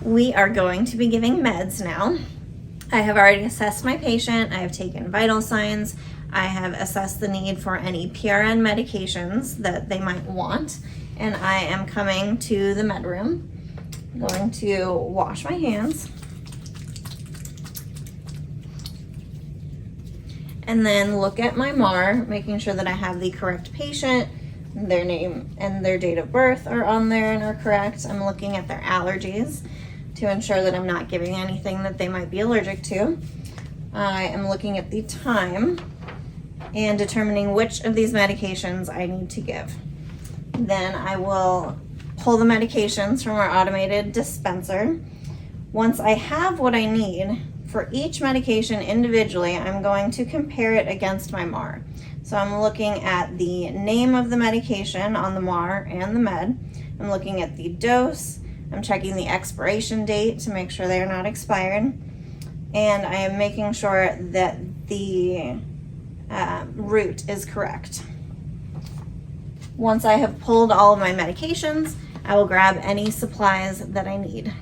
We are going to be giving meds now. I have already assessed my patient. I have taken vital signs. I have assessed the need for any PRN medications that they might want. And I am coming to the med room. I'm going to wash my hands. And then look at my MAR, making sure that I have the correct patient. Their name and their date of birth are on there and are correct. I'm looking at their allergies to ensure that I'm not giving anything that they might be allergic to. I am looking at the time and determining which of these medications I need to give. Then I will pull the medications from our automated dispenser. Once I have what I need for each medication individually, I'm going to compare it against my MAR. So I'm looking at the name of the medication on the MAR and the med. I'm looking at the dose. I'm checking the expiration date to make sure they are not expired. And I am making sure that the route is correct. Once I have pulled all of my medications, I will grab any supplies that I need.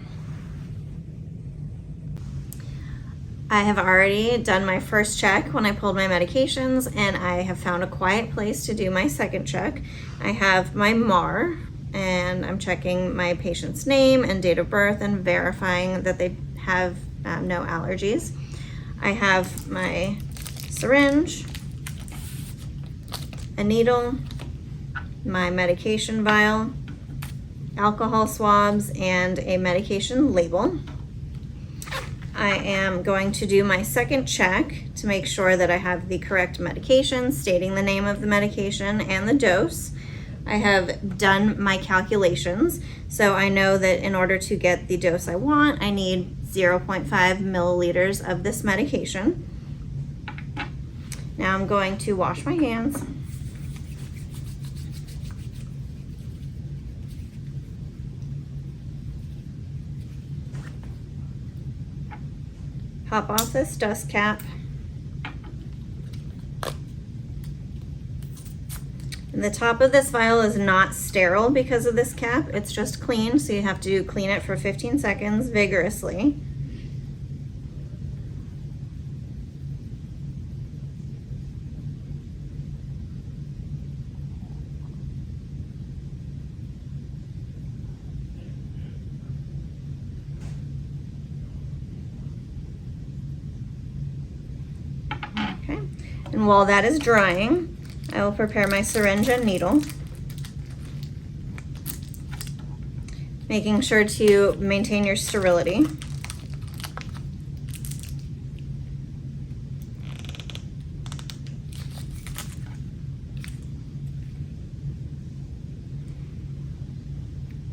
I have already done my first check when I pulled my medications, and I have found a quiet place to do my second check. I have my MAR, and I'm checking my patient's name and date of birth and verifying that they have no allergies. I have my syringe, a needle, my medication vial, alcohol swabs, and a medication label. I am going to do my second check to make sure that I have the correct medication, stating the name of the medication and the dose. I have done my calculations, so I know that in order to get the dose I want, I need 0.5 milliliters of this medication. Now I'm going to wash my hands. Pop off this dust cap. And the top of this vial is not sterile because of this cap. It's just clean, so you have to clean it for 15 seconds vigorously. Okay, and while that is drying, I will prepare my syringe and needle, making sure to maintain your sterility.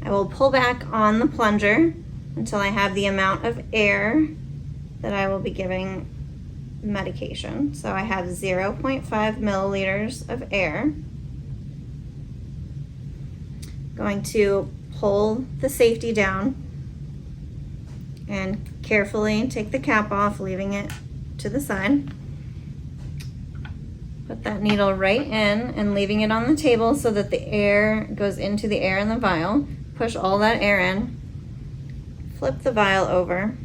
I will pull back on the plunger until I have the amount of air that I will be giving medication. So I have 0.5 milliliters of air. Going to pull the safety down and carefully take the cap off, leaving it to the side. Put that needle right in and leaving it on the table so that the air goes into the air in the vial. Push all that air in. Flip the vial over.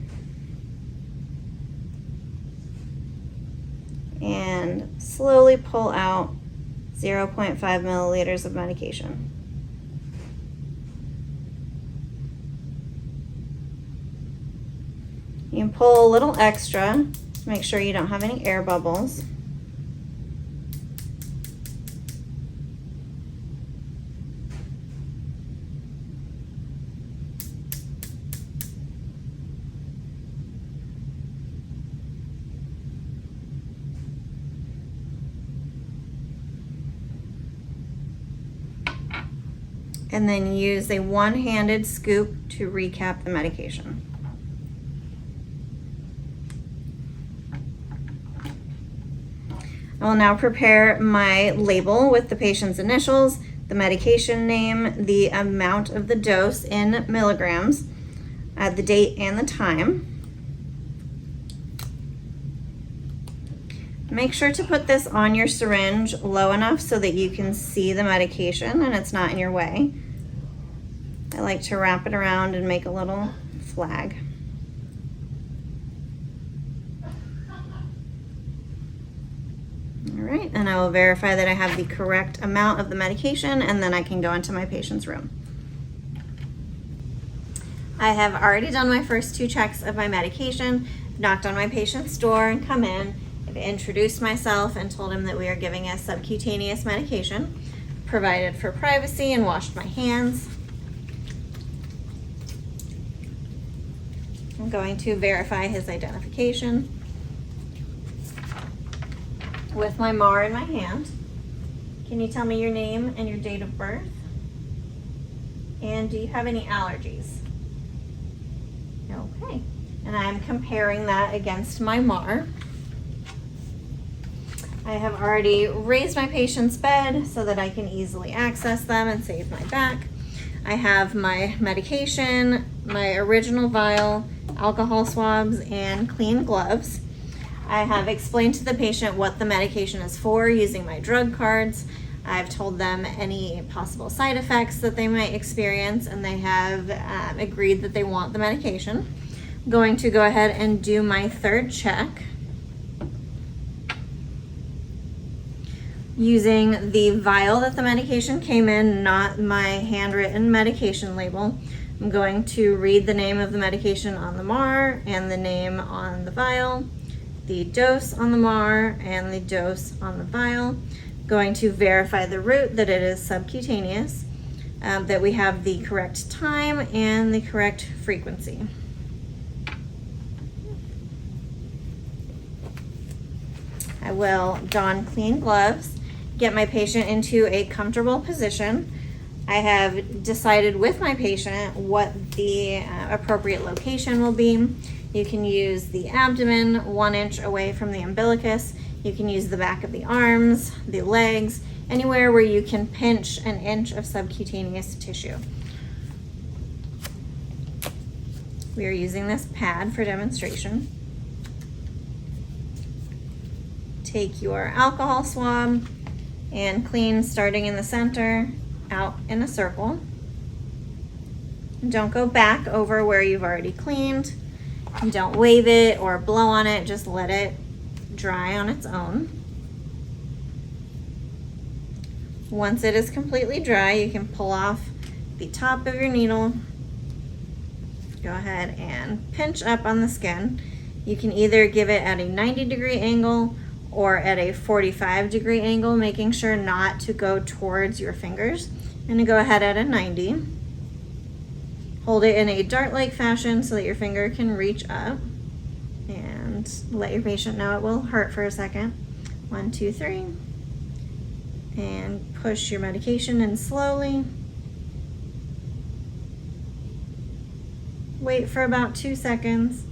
And slowly pull out 0.5 milliliters of medication. You can pull a little extra to make sure you don't have any air bubbles. And then use a one-handed scoop to recap the medication. I will now prepare my label with the patient's initials, the medication name, the amount of the dose in milligrams, the date and the time. Make sure to put this on your syringe low enough so that you can see the medication and it's not in your way. I like to wrap it around and make a little flag. All right, and I will verify that I have the correct amount of the medication, and then I can go into my patient's room. I have already done my first 2 checks of my medication, knocked on my patient's door and come in. I've introduced myself and told him that we are giving a subcutaneous medication, provided for privacy, and washed my hands. I'm going to verify his identification with my MAR in my hand. Can you tell me your name and your date of birth? And do you have any allergies? Okay, and I'm comparing that against my MAR. I have already raised my patient's bed so that I can easily access them and save my back. I have my medication, my original vial, alcohol swabs, and clean gloves. I have explained to the patient what the medication is for using my drug cards. I've told them any possible side effects that they might experience, and they have agreed that they want the medication. I'm going to go ahead and do my 3rd check using the vial that the medication came in, not my handwritten medication label. I'm going to read the name of the medication on the MAR and the name on the vial, the dose on the MAR and the dose on the vial. Going to verify the route that it is subcutaneous, that we have the correct time and the correct frequency. I will don clean gloves, get my patient into a comfortable position. I have decided with my patient what the appropriate location will be. You can use the abdomen 1 inch away from the umbilicus. You can use the back of the arms, the legs, anywhere where you can pinch 1 inch of subcutaneous tissue. We are using this pad for demonstration. Take your alcohol swab and clean, starting in the center, out in a circle. Don't go back over where you've already cleaned. Don't wave it or blow on it, just let it dry on its own. Once it is completely dry, you can pull off the top of your needle. Go ahead and pinch up on the skin. You can either give it at a 90-degree angle or at a 45-degree angle, making sure not to go towards your fingers. I'm gonna go ahead at a 90. Hold it in a dart-like fashion so that your finger can reach up, and let your patient know it will hurt for a second. 1, 2, 3. And push your medication in slowly. Wait for about 2 seconds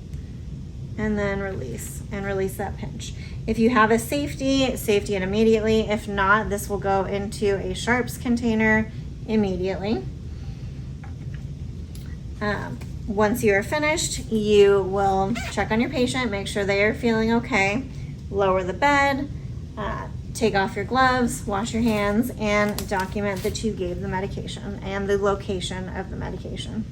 and then release, and release that pinch. If you have a safety it immediately. If not, this will go into a sharps container immediately. Once you are finished, you will check on your patient, make sure they are feeling okay, lower the bed, take off your gloves, wash your hands, and document that you gave the medication and the location of the medication.